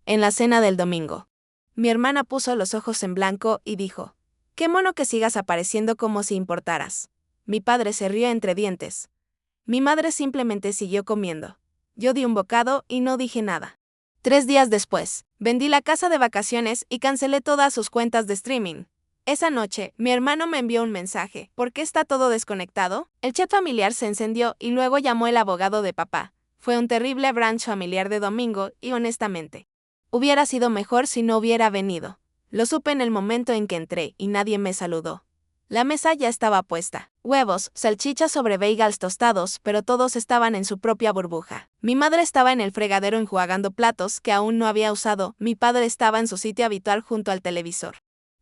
En la cena del domingo. Mi hermana puso los ojos en blanco y dijo: «Qué mono que sigas apareciendo como si importaras». Mi padre se rió entre dientes. Mi madre simplemente siguió comiendo. Yo di un bocado y no dije nada. 3 días después, vendí la casa de vacaciones y cancelé todas sus cuentas de streaming. Esa noche, mi hermano me envió un mensaje: ¿por qué está todo desconectado? El chat familiar se encendió y luego llamó el abogado de papá. Fue un terrible brunch familiar de domingo y honestamente, hubiera sido mejor si no hubiera venido. Lo supe en el momento en que entré y nadie me saludó. La mesa ya estaba puesta. Huevos, salchichas sobre bagels tostados, pero todos estaban en su propia burbuja. Mi madre estaba en el fregadero enjuagando platos que aún no había usado. Mi padre estaba en su sitio habitual junto al televisor.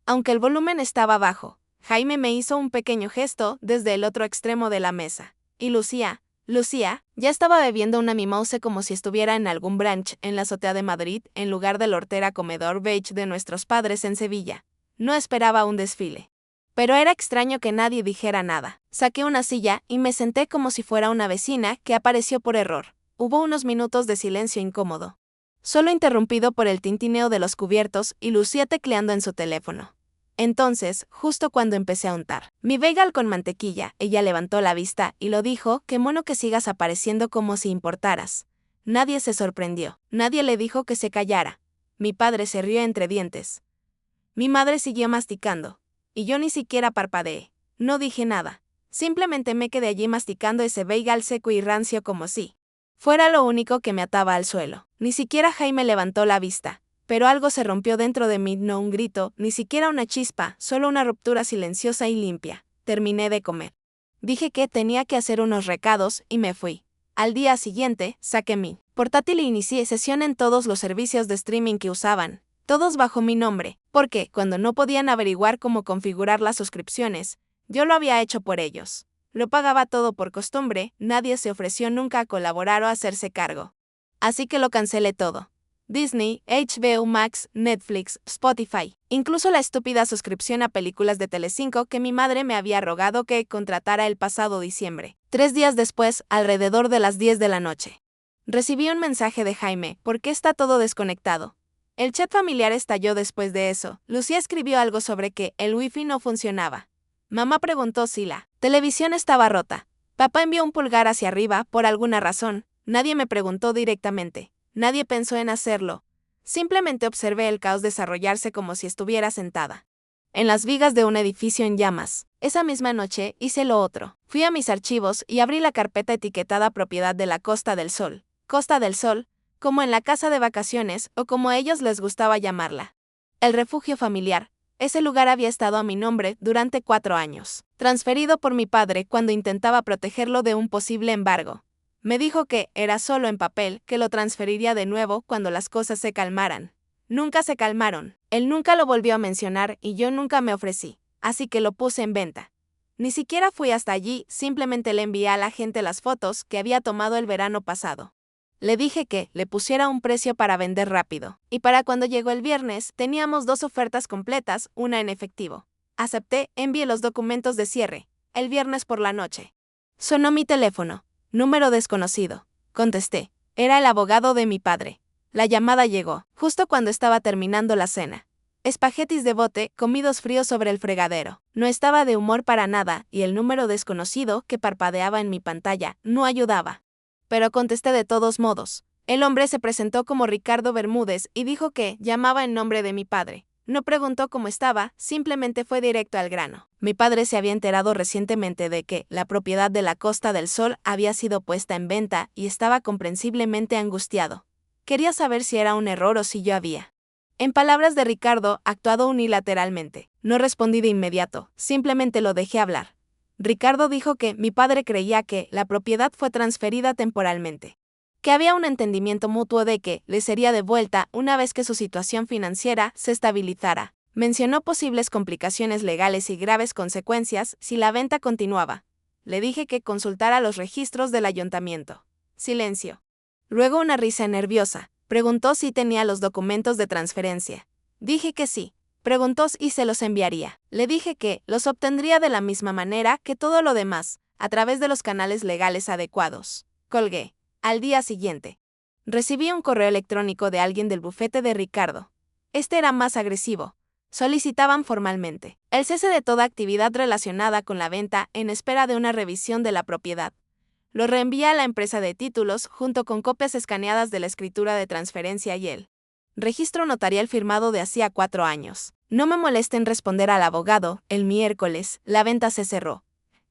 Aunque el volumen estaba bajo, Jaime me hizo un pequeño gesto desde el otro extremo de la mesa. Y Lucía, ya estaba bebiendo una mimosa como si estuviera en algún brunch en la azotea de Madrid en lugar del hortera comedor beige de nuestros padres en Sevilla. No esperaba un desfile. Pero era extraño que nadie dijera nada. Saqué una silla y me senté como si fuera una vecina que apareció por error. Hubo unos minutos de silencio incómodo, solo interrumpido por el tintineo de los cubiertos y Lucía tecleando en su teléfono. Entonces, justo cuando empecé a untar mi bagel con mantequilla, ella levantó la vista y lo dijo: «Qué mono que sigas apareciendo como si importaras». Nadie se sorprendió. Nadie le dijo que se callara. Mi padre se rió entre dientes. Mi madre siguió masticando. Y yo ni siquiera parpadeé. No dije nada. Simplemente me quedé allí masticando ese bagel seco y rancio como si fuera lo único que me ataba al suelo. Ni siquiera Jaime levantó la vista. Pero algo se rompió dentro de mí, no un grito, ni siquiera una chispa, solo una ruptura silenciosa y limpia. Terminé de comer. Dije que tenía que hacer unos recados y me fui. Al día siguiente, saqué mi portátil e inicié sesión en todos los servicios de streaming que usaban. Todos bajo mi nombre, porque, cuando no podían averiguar cómo configurar las suscripciones, yo lo había hecho por ellos. Lo pagaba todo por costumbre, nadie se ofreció nunca a colaborar o a hacerse cargo. Así que lo cancelé todo. Disney, HBO Max, Netflix, Spotify, incluso la estúpida suscripción a películas de Telecinco que mi madre me había rogado que contratara el pasado diciembre. 3 días después, alrededor de las 10 de la noche, recibí un mensaje de Jaime: «¿Por qué está todo desconectado?». El chat familiar estalló después de eso. Lucía escribió algo sobre que el wifi no funcionaba. Mamá preguntó si la televisión estaba rota. Papá envió un pulgar hacia arriba por alguna razón. Nadie me preguntó directamente. Nadie pensó en hacerlo. Simplemente observé el caos desarrollarse como si estuviera sentada en las vigas de un edificio en llamas. Esa misma noche hice lo otro. Fui a mis archivos y abrí la carpeta etiquetada Propiedad de la Costa del Sol. Costa del Sol, como en la casa de vacaciones o como a ellos les gustaba llamarla. El refugio familiar. Ese lugar había estado a mi nombre durante 4 años, transferido por mi padre cuando intentaba protegerlo de un posible embargo. Me dijo que era solo en papel, que lo transferiría de nuevo cuando las cosas se calmaran. Nunca se calmaron. Él nunca lo volvió a mencionar y yo nunca me ofrecí, así que lo puse en venta. Ni siquiera fui hasta allí, simplemente le envié a la gente las fotos que había tomado el verano pasado. Le dije que le pusiera un precio para vender rápido, y para cuando llegó el viernes teníamos 2 ofertas completas, una en efectivo. Acepté, envié los documentos de cierre. El viernes por la noche sonó mi teléfono. Número desconocido. Contesté. Era el abogado de mi padre. La llamada llegó justo cuando estaba terminando la cena. Espaguetis de bote, comidos fríos sobre el fregadero. No estaba de humor para nada, y el número desconocido que parpadeaba en mi pantalla no ayudaba. Pero contesté de todos modos. El hombre se presentó como Ricardo Bermúdez y dijo que llamaba en nombre de mi padre. No preguntó cómo estaba, simplemente fue directo al grano. Mi padre se había enterado recientemente de que la propiedad de la Costa del Sol había sido puesta en venta y estaba comprensiblemente angustiado. Quería saber si era un error o si yo había, en palabras de Ricardo, actuado unilateralmente. No respondí de inmediato, simplemente lo dejé hablar. Ricardo dijo que mi padre creía que la propiedad fue transferida temporalmente, que había un entendimiento mutuo de que le sería devuelta una vez que su situación financiera se estabilizara. Mencionó posibles complicaciones legales y graves consecuencias si la venta continuaba. Le dije que consultara los registros del ayuntamiento. Silencio. Luego una risa nerviosa. Preguntó si tenía los documentos de transferencia. Dije que sí. Preguntó si se los enviaría. Le dije que los obtendría de la misma manera que todo lo demás, a través de los canales legales adecuados. Colgué. Al día siguiente, Recibí un correo electrónico de alguien del bufete de Ricardo. Este era más agresivo. Solicitaban formalmente el cese de toda actividad relacionada con la venta en espera de una revisión de la propiedad. Lo reenvié a la empresa de títulos junto con copias escaneadas de la escritura de transferencia y el registro notarial firmado de hacía 4 años. No me moleste en responder al abogado. El miércoles, la venta se cerró.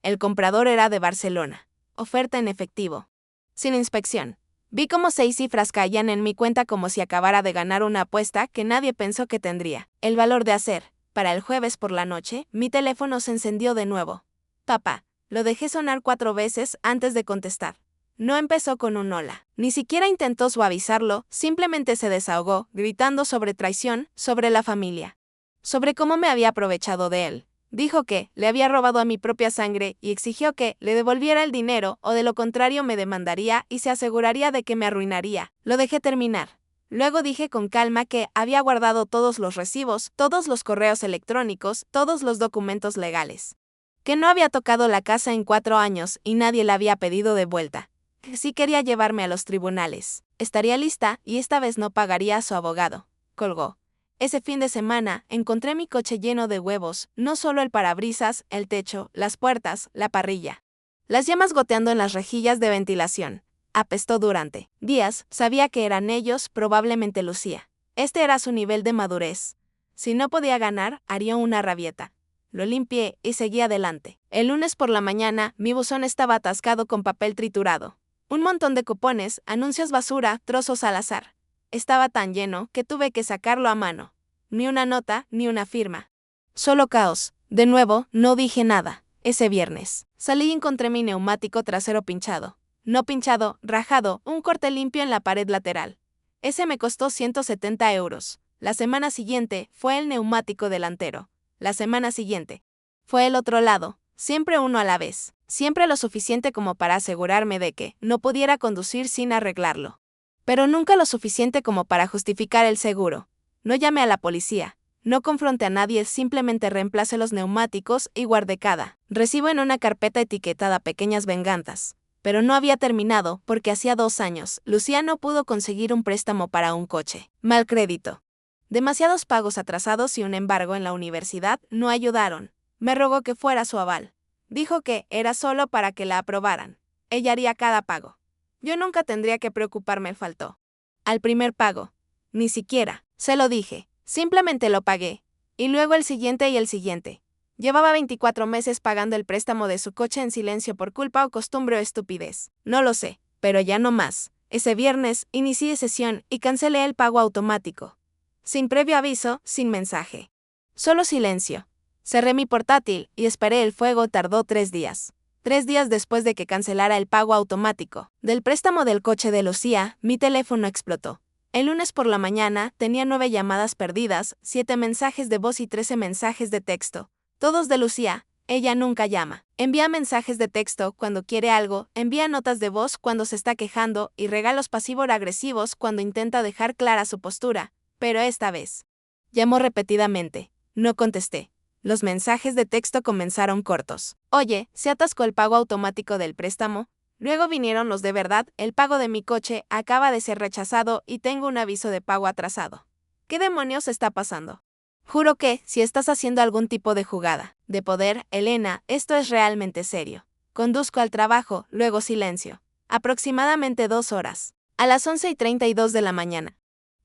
El comprador era de Barcelona. Oferta en efectivo. Sin inspección. Vi cómo 6 cifras caían en mi cuenta como si acabara de ganar una apuesta que nadie pensó que tendría el valor de hacer. Para el jueves por la noche, mi teléfono se encendió de nuevo. Papá, lo dejé sonar 4 veces antes de contestar. No empezó con un hola. Ni siquiera intentó suavizarlo, simplemente se desahogó, gritando sobre traición, sobre la familia. Sobre cómo me había aprovechado de él. Dijo que le había robado a mi propia sangre y exigió que le devolviera el dinero o de lo contrario me demandaría y se aseguraría de que me arruinaría. Lo dejé terminar. Luego dije con calma que había guardado todos los recibos, todos los correos electrónicos, todos los documentos legales. Que no había tocado la casa en 4 años y nadie la había pedido de vuelta. Que sí quería llevarme a los tribunales. Estaría lista y esta vez no pagaría a su abogado. Colgó. Ese fin de semana, encontré mi coche lleno de huevos, no solo el parabrisas, el techo, las puertas, la parrilla. Las llamas goteando en las rejillas de ventilación. Apestó durante días, sabía que eran ellos, probablemente Lucía. Este era su nivel de madurez. Si no podía ganar, haría una rabieta. Lo limpié y seguí adelante. El lunes por la mañana, mi buzón estaba atascado con papel triturado. Un montón de cupones, anuncios basura, trozos al azar. Estaba tan lleno que tuve que sacarlo a mano. Ni una nota, ni una firma. Solo caos. De nuevo, no dije nada. Ese viernes. Salí y encontré mi neumático trasero pinchado. No pinchado, rajado, un corte limpio en la pared lateral. Ese me costó 170 euros. La semana siguiente fue el neumático delantero. La semana siguiente fue el otro lado. Siempre uno a la vez. Siempre lo suficiente como para asegurarme de que no pudiera conducir sin arreglarlo. Pero nunca lo suficiente como para justificar el seguro. No llamé a la policía. No confronté a nadie, simplemente reemplacé los neumáticos y guardé cada recibo en una carpeta etiquetada Pequeñas Venganzas. Pero no había terminado porque hacía 2 años, Lucía no pudo conseguir un préstamo para un coche. Mal crédito. Demasiados pagos atrasados y un embargo en la universidad no ayudaron. Me rogó que fuera su aval. Dijo que era solo para que la aprobaran. Ella haría cada pago. Yo nunca tendría que preocuparme, faltó. Al primer pago. Ni siquiera, se lo dije. Simplemente lo pagué. Y luego el siguiente y el siguiente. Llevaba 24 meses pagando el préstamo de su coche en silencio por culpa o costumbre o estupidez. No lo sé, pero ya no más. Ese viernes inicié sesión y cancelé el pago automático. Sin previo aviso, sin mensaje. Solo silencio. Cerré mi portátil y esperé. El fuego tardó 3 días. 3 días después de que cancelara el pago automático del préstamo del coche de Lucía, mi teléfono explotó. El lunes por la mañana tenía 9 llamadas perdidas, 7 mensajes de voz y 13 mensajes de texto. Todos de Lucía. Ella nunca llama. Envía mensajes de texto cuando quiere algo, envía notas de voz cuando se está quejando y regalos pasivo-agresivos cuando intenta dejar clara su postura. Pero esta vez llamó repetidamente. No contesté. Los mensajes de texto comenzaron cortos. Oye, se atascó el pago automático del préstamo. Luego vinieron los de verdad. El pago de mi coche acaba de ser rechazado y tengo un aviso de pago atrasado. ¿Qué demonios está pasando? Juro que, si estás haciendo algún tipo de jugada de poder, Elena, esto es realmente serio. Conduzco al trabajo, luego silencio. Aproximadamente 2 horas. A las 11:32 de la mañana.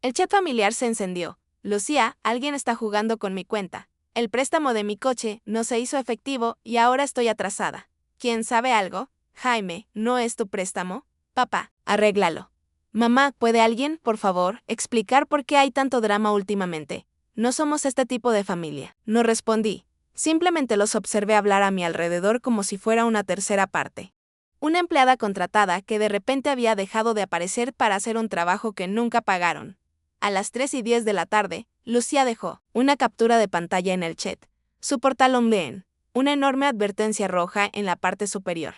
El chat familiar se encendió. Lucía, alguien está jugando con mi cuenta. El préstamo de mi coche no se hizo efectivo y ahora estoy atrasada. ¿Quién sabe algo? Jaime, ¿no es tu préstamo? Papá, arréglalo. Mamá, ¿puede alguien, por favor, explicar por qué hay tanto drama últimamente? No somos este tipo de familia. No respondí. Simplemente los observé hablar a mi alrededor como si fuera una tercera parte. Una empleada contratada que de repente había dejado de aparecer para hacer un trabajo que nunca pagaron. A las 3:10 de la tarde, Lucía dejó una captura de pantalla en el chat. Su portal online. Una enorme advertencia roja en la parte superior.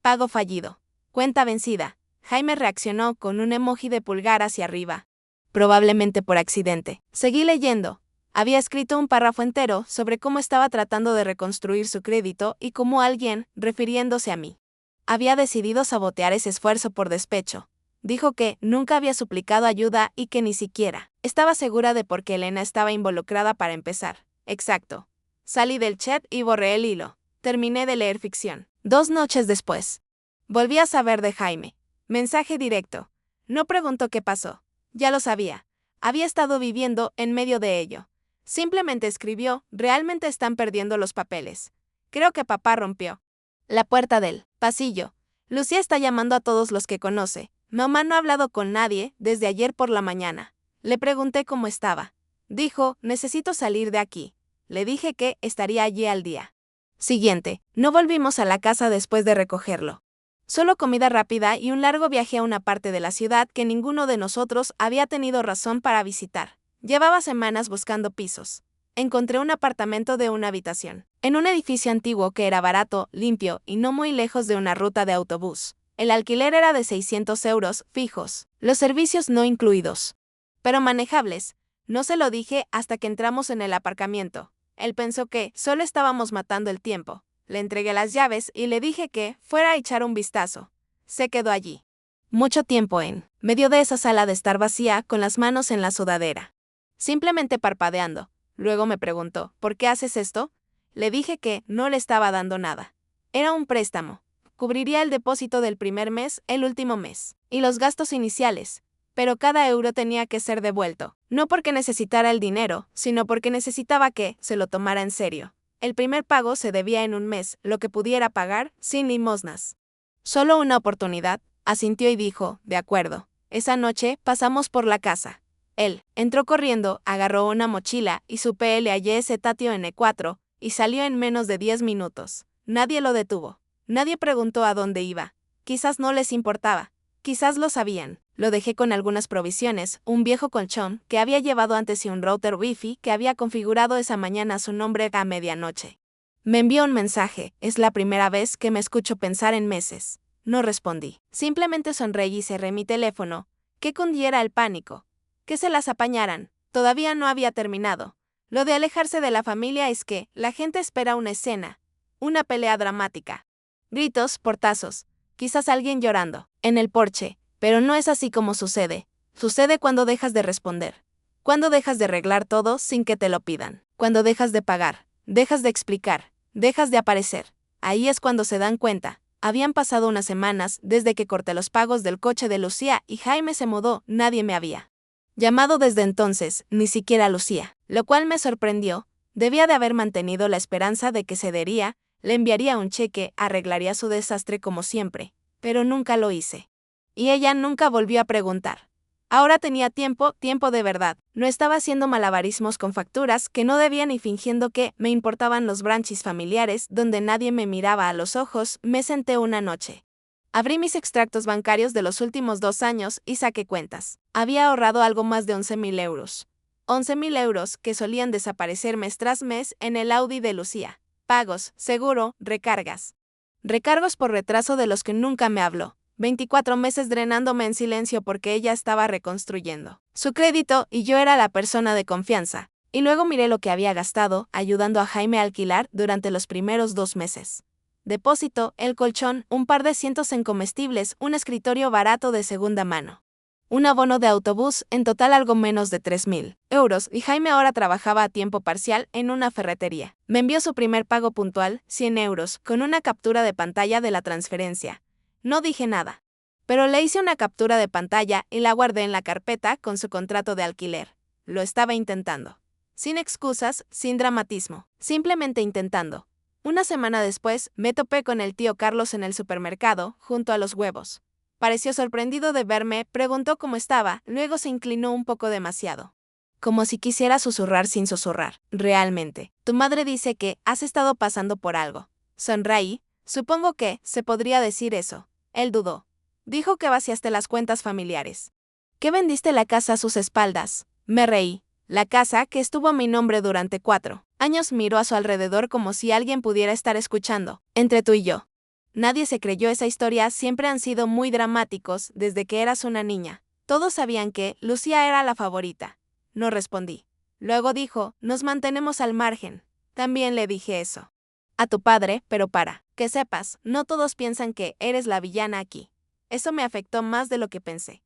Pago fallido. Cuenta vencida. Jaime reaccionó con un emoji de pulgar hacia arriba. Probablemente por accidente. Seguí leyendo. Había escrito un párrafo entero sobre cómo estaba tratando de reconstruir su crédito y cómo alguien, refiriéndose a mí, había decidido sabotear ese esfuerzo por despecho. Dijo que nunca había suplicado ayuda y que ni siquiera estaba segura de por qué Elena estaba involucrada para empezar. Exacto. Salí del chat y borré el hilo. Terminé de leer ficción. 2 noches después. Volví a saber de Jaime. Mensaje directo. No preguntó qué pasó. Ya lo sabía. Había estado viviendo en medio de ello. Simplemente escribió, realmente están perdiendo los papeles. Creo que papá rompió la puerta del pasillo. Lucía está llamando a todos los que conoce. Mamá no ha hablado con nadie desde ayer por la mañana. Le pregunté cómo estaba. Dijo, necesito salir de aquí. Le dije que estaría allí al día siguiente. No volvimos a la casa después de recogerlo. Solo comida rápida y un largo viaje a una parte de la ciudad que ninguno de nosotros había tenido razón para visitar. Llevaba semanas buscando pisos. Encontré un apartamento de una habitación, en un edificio antiguo que era barato, limpio y no muy lejos de una ruta de autobús. El alquiler era de 600 euros fijos, los servicios no incluidos, pero manejables. No se lo dije hasta que entramos en el aparcamiento. Él pensó que solo estábamos matando el tiempo. Le entregué las llaves y le dije que fuera a echar un vistazo. Se quedó allí mucho tiempo en medio de esa sala de estar vacía con las manos en la sudadera, simplemente parpadeando. Luego me preguntó, ¿por qué haces esto? Le dije que no le estaba dando nada. Era un préstamo. Cubriría el depósito del primer mes, el último mes, y los gastos iniciales. Pero cada euro tenía que ser devuelto, no porque necesitara el dinero, sino porque necesitaba que se lo tomara en serio. El primer pago se debía en un mes, lo que pudiera pagar, sin limosnas. Solo una oportunidad, asintió y dijo, de acuerdo. Esa noche pasamos por la casa. Él entró corriendo, agarró una mochila y su PLAYS Tatio N4, y salió en menos de 10 minutos. Nadie lo detuvo. Nadie preguntó a dónde iba. Quizás no les importaba. Quizás lo sabían. Lo dejé con algunas provisiones, un viejo colchón que había llevado antes y un router wifi que había configurado esa mañana a su nombre a medianoche. Me envió un mensaje, es la primera vez que me escucho pensar en meses. No respondí. Simplemente sonreí y cerré mi teléfono. Que cundiera el pánico. Que se las apañaran. Todavía no había terminado. Lo de alejarse de la familia es que la gente espera una escena. Una pelea dramática. Gritos, portazos. Quizás alguien llorando. En el porche. Pero no es así como sucede. Sucede cuando dejas de responder. Cuando dejas de arreglar todo sin que te lo pidan. Cuando dejas de pagar. Dejas de explicar. Dejas de aparecer. Ahí es cuando se dan cuenta. Habían pasado unas semanas desde que corté los pagos del coche de Lucía y Jaime se mudó. Nadie me había llamado desde entonces, ni siquiera Lucía. Lo cual me sorprendió. Debía de haber mantenido la esperanza de que cedería, le enviaría un cheque, arreglaría su desastre como siempre. Pero nunca lo hice. Y ella nunca volvió a preguntar. Ahora tenía tiempo de verdad. No estaba haciendo malabarismos con facturas que no debían y fingiendo que me importaban los branchis familiares donde nadie me miraba a los ojos. Me senté una noche. Abrí mis extractos bancarios de los últimos 2 años y saqué cuentas. Había ahorrado algo más de 11.000 euros. 11.000 euros que solían desaparecer mes tras mes en el Audi de Lucía. Pagos, seguro, recargas. Recargos por retraso de los que nunca me habló. 24 meses drenándome en silencio porque ella estaba reconstruyendo su crédito y yo era la persona de confianza. Y luego miré lo que había gastado ayudando a Jaime a alquilar durante los primeros 2 meses. Depósito, el colchón, un par de cientos en comestibles, un escritorio barato de segunda mano. Un abono de autobús, en total algo menos de 3.000 euros, y Jaime ahora trabajaba a tiempo parcial en una ferretería. Me envió su primer pago puntual, 100 euros, con una captura de pantalla de la transferencia. No dije nada. Pero le hice una captura de pantalla y la guardé en la carpeta con su contrato de alquiler. Lo estaba intentando. Sin excusas, sin dramatismo. Simplemente intentando. Una semana después, me topé con el tío Carlos en el supermercado, junto a los huevos. Pareció sorprendido de verme, preguntó cómo estaba, luego se inclinó un poco demasiado. Como si quisiera susurrar sin susurrar. Realmente. Tu madre dice que has estado pasando por algo. Sonreí. Supongo que se podría decir eso. Él dudó. Dijo que vaciaste las cuentas familiares. Que vendiste la casa a sus espaldas. Me reí. La casa, que estuvo a mi nombre durante 4 años, miró a su alrededor como si alguien pudiera estar escuchando. Entre tú y yo. Nadie se creyó esa historia, siempre han sido muy dramáticos desde que eras una niña. Todos sabían que Lucía era la favorita. No respondí. Luego dijo, nos mantenemos al margen. También le dije eso a tu padre, pero para que sepas, no todos piensan que eres la villana aquí. Eso me afectó más de lo que pensé.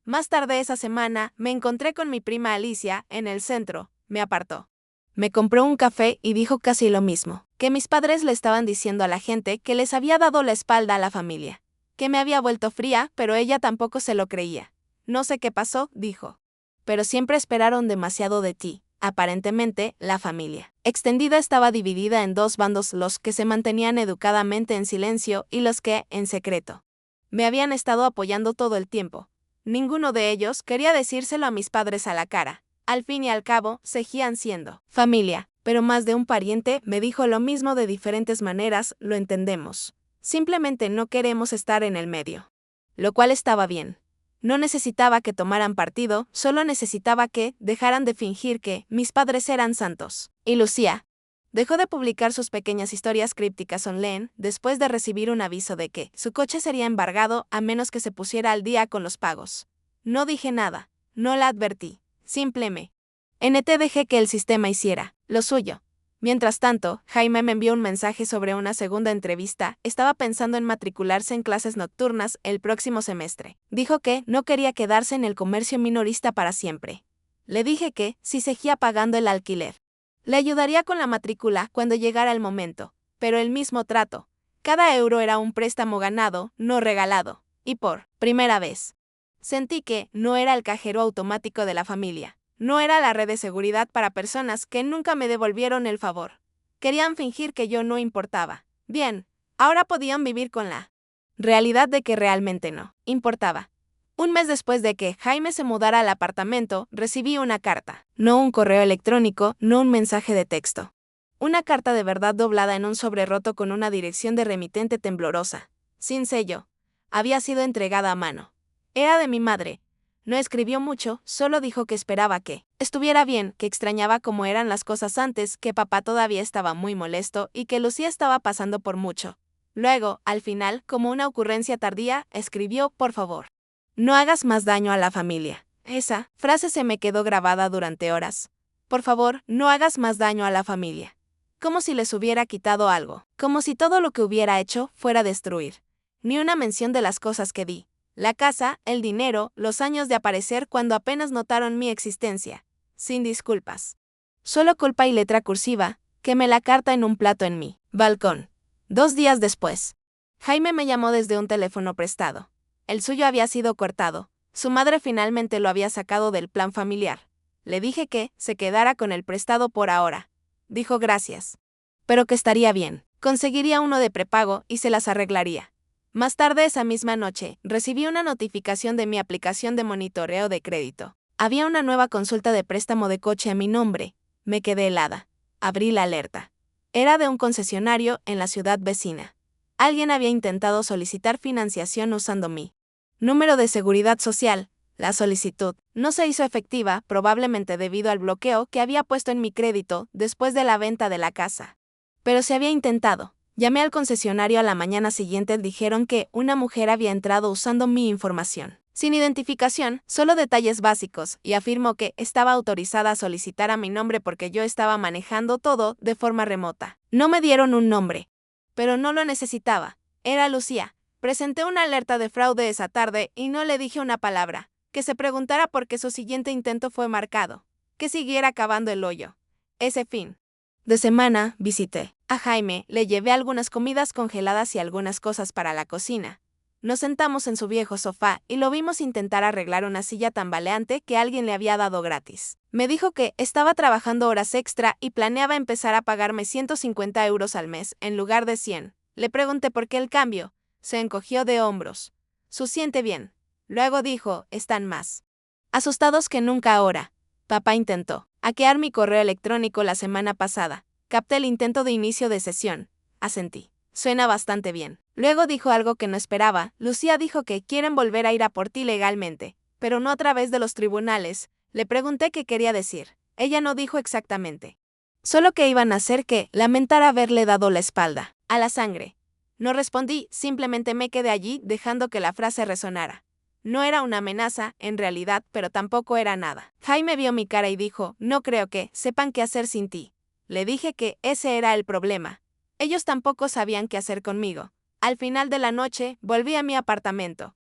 Más tarde esa semana, me encontré con mi prima Alicia en el centro. Me apartó. Me compró un café y dijo casi lo mismo, que mis padres le estaban diciendo a la gente que les había dado la espalda a la familia, que me había vuelto fría, pero ella tampoco se lo creía. No sé qué pasó, dijo. Pero siempre esperaron demasiado de ti. Aparentemente, la familia extendida estaba dividida en dos bandos: los que se mantenían educadamente en silencio y los que, en secreto, me habían estado apoyando todo el tiempo. Ninguno de ellos quería decírselo a mis padres a la cara. Al fin y al cabo, seguían siendo familia, pero más de un pariente me dijo lo mismo de diferentes maneras: lo entendemos. Simplemente no queremos estar en el medio. Lo cual estaba bien. No necesitaba que tomaran partido, solo necesitaba que dejaran de fingir que mis padres eran santos. Y Lucía dejó de publicar sus pequeñas historias crípticas online después de recibir un aviso de que su coche sería embargado a menos que se pusiera al día con los pagos. No dije nada, no la advertí, simplemente dejé que el sistema hiciera lo suyo. Mientras tanto, Jaime me envió un mensaje sobre una segunda entrevista. Estaba pensando en matricularse en clases nocturnas el próximo semestre. Dijo que no quería quedarse en el comercio minorista para siempre. Le dije que, si seguía pagando el alquiler, le ayudaría con la matrícula cuando llegara el momento, pero el mismo trato. Cada euro era un préstamo ganado, no regalado. Y por primera vez, sentí que no era el cajero automático de la familia. No era la red de seguridad para personas que nunca me devolvieron el favor. Querían fingir que yo no importaba. Bien, ahora podían vivir con la realidad de que realmente no importaba. Un mes después de que Jaime se mudara al apartamento, recibí una carta. No un correo electrónico, no un mensaje de texto. Una carta de verdad doblada en un sobre roto con una dirección de remitente temblorosa. Sin sello. Había sido entregada a mano. Era de mi madre. No escribió mucho, solo dijo que esperaba que estuviera bien, que extrañaba cómo eran las cosas antes, que papá todavía estaba muy molesto y que Lucía estaba pasando por mucho. Luego, al final, como una ocurrencia tardía, escribió: por favor, no hagas más daño a la familia. Esa frase se me quedó grabada durante horas. Por favor, no hagas más daño a la familia. Como si les hubiera quitado algo, como si todo lo que hubiera hecho fuera destruir. Ni una mención de las cosas que di. La casa, el dinero, los años de aparecer cuando apenas notaron mi existencia. Sin disculpas. Solo culpa y letra cursiva. Quemé la carta en un plato en mi balcón. 2 días después, Jaime me llamó desde un teléfono prestado. El suyo había sido cortado. Su madre finalmente lo había sacado del plan familiar. Le dije que se quedara con el prestado por ahora. Dijo gracias. Pero que estaría bien. Conseguiría uno de prepago y se las arreglaría. Más tarde esa misma noche, recibí una notificación de mi aplicación de monitoreo de crédito. Había una nueva consulta de préstamo de coche a mi nombre. Me quedé helada. Abrí la alerta. Era de un concesionario en la ciudad vecina. Alguien había intentado solicitar financiación usando mi número de seguridad social. La solicitud no se hizo efectiva, probablemente debido al bloqueo que había puesto en mi crédito después de la venta de la casa. Pero se había intentado. Llamé al concesionario a la mañana siguiente. Dijeron que una mujer había entrado usando mi información, sin identificación, solo detalles básicos, y afirmó que estaba autorizada a solicitar a mi nombre porque yo estaba manejando todo de forma remota. No me dieron un nombre, pero no lo necesitaba. Era Lucía. Presenté una alerta de fraude esa tarde y no le dije una palabra. Que se preguntara por qué su siguiente intento fue marcado. Que siguiera cavando el hoyo. Ese fin de semana, visité a Jaime, le llevé algunas comidas congeladas y algunas cosas para la cocina. Nos sentamos en su viejo sofá y lo vimos intentar arreglar una silla tambaleante que alguien le había dado gratis. Me dijo que estaba trabajando horas extra y planeaba empezar a pagarme 150 euros al mes en lugar de 100. Le pregunté por qué el cambio. Se encogió de hombros. Su siente bien. Luego dijo: están más asustados que nunca ahora. Papá intentó hackear mi correo electrónico la semana pasada. Capté el intento de inicio de sesión. Asentí. Suena bastante bien. Luego dijo algo que no esperaba. Lucía dijo que quieren volver a ir a por ti legalmente, pero no a través de los tribunales. Le pregunté qué quería decir. Ella no dijo exactamente. Solo que iban a hacer que lamentara haberle dado la espalda a la sangre. No respondí, simplemente me quedé allí dejando que la frase resonara. No era una amenaza, en realidad, pero tampoco era nada. Jaime vio mi cara y dijo: no creo que sepan qué hacer sin ti. Le dije que ese era el problema. Ellos tampoco sabían qué hacer conmigo. Al final de la noche, volví a mi apartamento.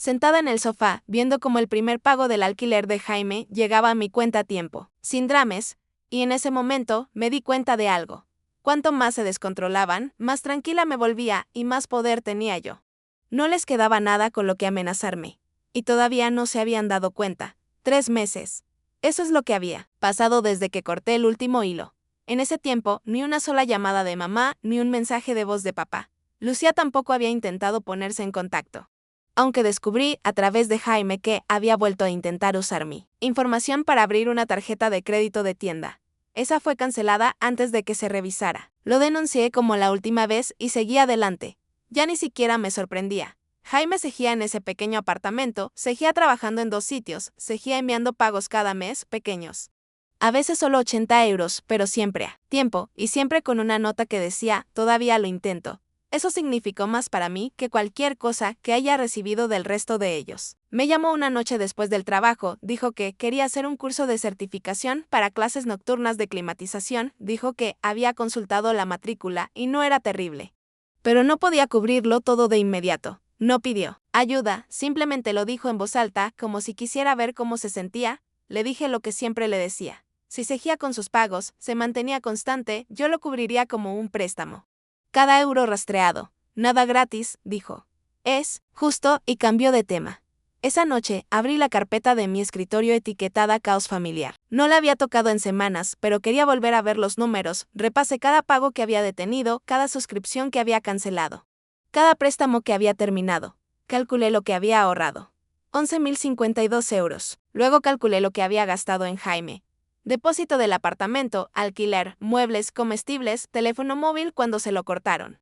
sentada en el sofá, viendo cómo el primer pago del alquiler de Jaime llegaba a mi cuenta a tiempo, sin dramas, y en ese momento me di cuenta de algo. Cuanto más se descontrolaban, más tranquila me volvía y más poder tenía yo. No les quedaba nada con lo que amenazarme. Y todavía no se habían dado cuenta. 3 meses. Eso es lo que había pasado desde que corté el último hilo. En ese tiempo, ni una sola llamada de mamá, ni un mensaje de voz de papá. Lucía tampoco había intentado ponerse en contacto. Aunque descubrí a través de Jaime que había vuelto a intentar usar mi información para abrir una tarjeta de crédito de tienda. Esa fue cancelada antes de que se revisara. Lo denuncié como la última vez y seguí adelante. Ya ni siquiera me sorprendía. Jaime seguía en ese pequeño apartamento, seguía trabajando en 2 sitios, seguía enviando pagos cada mes, pequeños. A veces solo 80 euros, pero siempre a tiempo, y siempre con una nota que decía, todavía lo intento. Eso significó más para mí que cualquier cosa que haya recibido del resto de ellos. Me llamó una noche después del trabajo, dijo que quería hacer un curso de certificación para clases nocturnas de climatización, dijo que había consultado la matrícula y no era terrible. Pero no podía cubrirlo todo de inmediato. No pidió ayuda, simplemente lo dijo en voz alta, como si quisiera ver cómo se sentía. Le dije lo que siempre le decía. Si seguía con sus pagos, se mantenía constante, yo lo cubriría como un préstamo. Cada euro rastreado. Nada gratis, dijo. Es justo, y cambió de tema. Esa noche, abrí la carpeta de mi escritorio etiquetada Caos Familiar. No la había tocado en semanas, pero quería volver a ver los números, repasé cada pago que había detenido, cada suscripción que había cancelado, cada préstamo que había terminado. Calculé lo que había ahorrado. 11.052 euros. Luego calculé lo que había gastado en Jaime. Depósito del apartamento, alquiler, muebles, comestibles, teléfono móvil cuando se lo cortaron.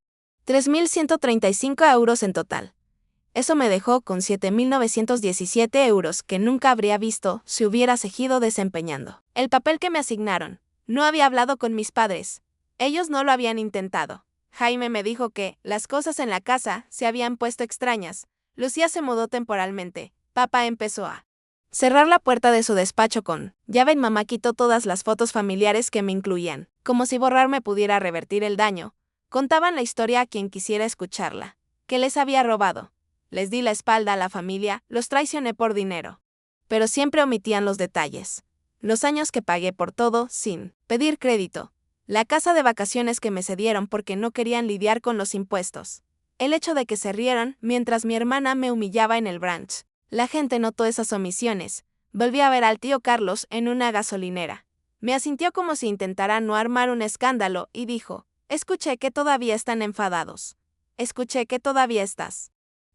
3.135 euros en total. Eso me dejó con 7.917 euros que nunca habría visto si hubiera seguido desempeñando el papel que me asignaron. No había hablado con mis padres. Ellos no lo habían intentado. Jaime me dijo que las cosas en la casa se habían puesto extrañas. Lucía se mudó temporalmente. Papá empezó a cerrar la puerta de su despacho con llave y mamá quitó todas las fotos familiares que me incluían, como si borrarme pudiera revertir el daño. Contaban la historia a quien quisiera escucharla. Que les había robado. Les di la espalda a la familia, los traicioné por dinero. Pero siempre omitían los detalles. Los años que pagué por todo, sin pedir crédito. La casa de vacaciones que me cedieron porque no querían lidiar con los impuestos. El hecho de que se rieran mientras mi hermana me humillaba en el brunch. La gente notó esas omisiones. Volví a ver al tío Carlos en una gasolinera. Me asintió como si intentara no armar un escándalo y dijo, escuché que todavía están enfadados. Escuché que todavía estás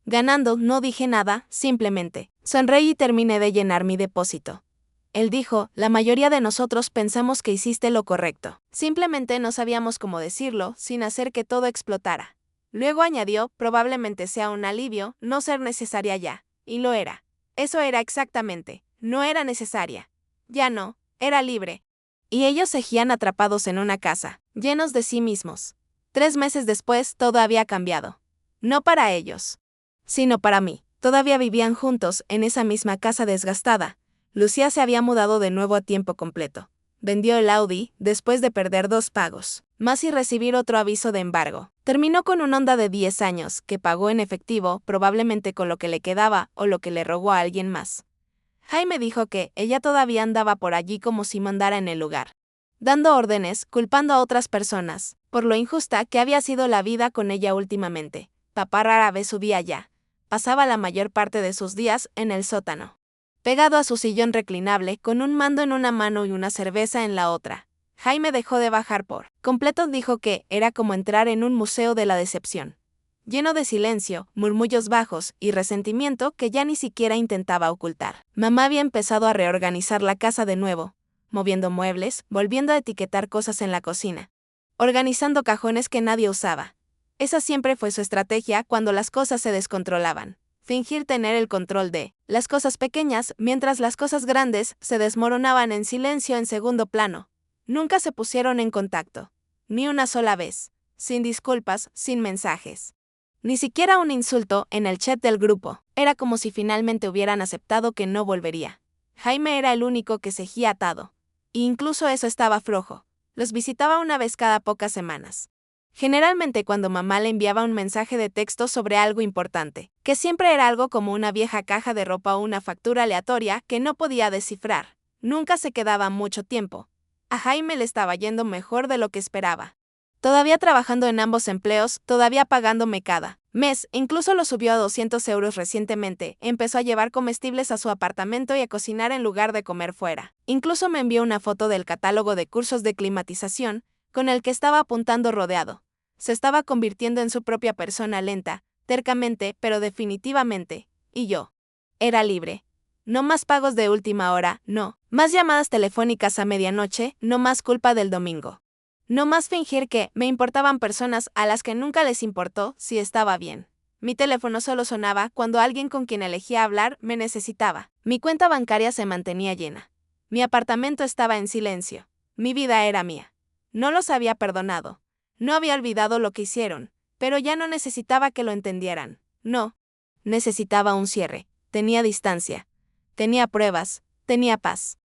ganando. No dije nada, simplemente sonreí y terminé de llenar mi depósito. Él dijo, la mayoría de nosotros pensamos que hiciste lo correcto. Simplemente no sabíamos cómo decirlo sin hacer que todo explotara. Luego añadió, probablemente sea un alivio no ser necesaria ya. Y lo era. Eso era exactamente. No era necesaria. Ya no, era libre. Y ellos seguían atrapados en una casa, llenos de sí mismos. 3 meses después todo había cambiado. No para ellos, sino para mí. Todavía vivían juntos en esa misma casa desgastada. Lucía se había mudado de nuevo a tiempo completo. Vendió el Audi después de perder 2 pagos, más y recibir otro aviso de embargo. Terminó con un Honda de 10 años que pagó en efectivo, probablemente con lo que le quedaba o lo que le robó a alguien más. Jaime dijo que ella todavía andaba por allí como si mandara en el lugar, dando órdenes, culpando a otras personas, por lo injusta que había sido la vida con ella últimamente. Papá rara vez subía allá. Pasaba la mayor parte de sus días en el sótano, pegado a su sillón reclinable con un mando en una mano y una cerveza en la otra. Jaime dejó de bajar por completo. Dijo que era como entrar en un museo de la decepción, lleno de silencio, murmullos bajos y resentimiento que ya ni siquiera intentaba ocultar. Mamá había empezado a reorganizar la casa de nuevo, moviendo muebles, volviendo a etiquetar cosas en la cocina, organizando cajones que nadie usaba. Esa siempre fue su estrategia cuando las cosas se descontrolaban. Fingir tener el control de las cosas pequeñas mientras las cosas grandes se desmoronaban en silencio en segundo plano. Nunca se pusieron en contacto. Ni una sola vez. Sin disculpas, sin mensajes. Ni siquiera un insulto en el chat del grupo. Era como si finalmente hubieran aceptado que no volvería. Jaime era el único que seguía atado. E incluso eso estaba flojo. Los visitaba una vez cada pocas semanas. Generalmente cuando mamá le enviaba un mensaje de texto sobre algo importante, que siempre era algo como una vieja caja de ropa o una factura aleatoria que no podía descifrar. Nunca se quedaba mucho tiempo. A Jaime le estaba yendo mejor de lo que esperaba. Todavía trabajando en ambos empleos, todavía pagándome cada mes, incluso lo subió a 200 euros recientemente, empezó a llevar comestibles a su apartamento y a cocinar en lugar de comer fuera. Incluso me envió una foto del catálogo de cursos de climatización, con el que estaba apuntando rodeado. Se estaba convirtiendo en su propia persona lenta, tercamente, pero definitivamente. Y yo. Era libre. No más pagos de última hora, no. Más llamadas telefónicas a medianoche, no más culpa del domingo. No más fingir que me importaban personas a las que nunca les importó si estaba bien. Mi teléfono solo sonaba cuando alguien con quien elegía hablar me necesitaba. Mi cuenta bancaria se mantenía llena. Mi apartamento estaba en silencio. Mi vida era mía. No los había perdonado. No había olvidado lo que hicieron, pero ya no necesitaba que lo entendieran. No. Necesitaba un cierre. Tenía distancia. Tenía pruebas. Tenía paz.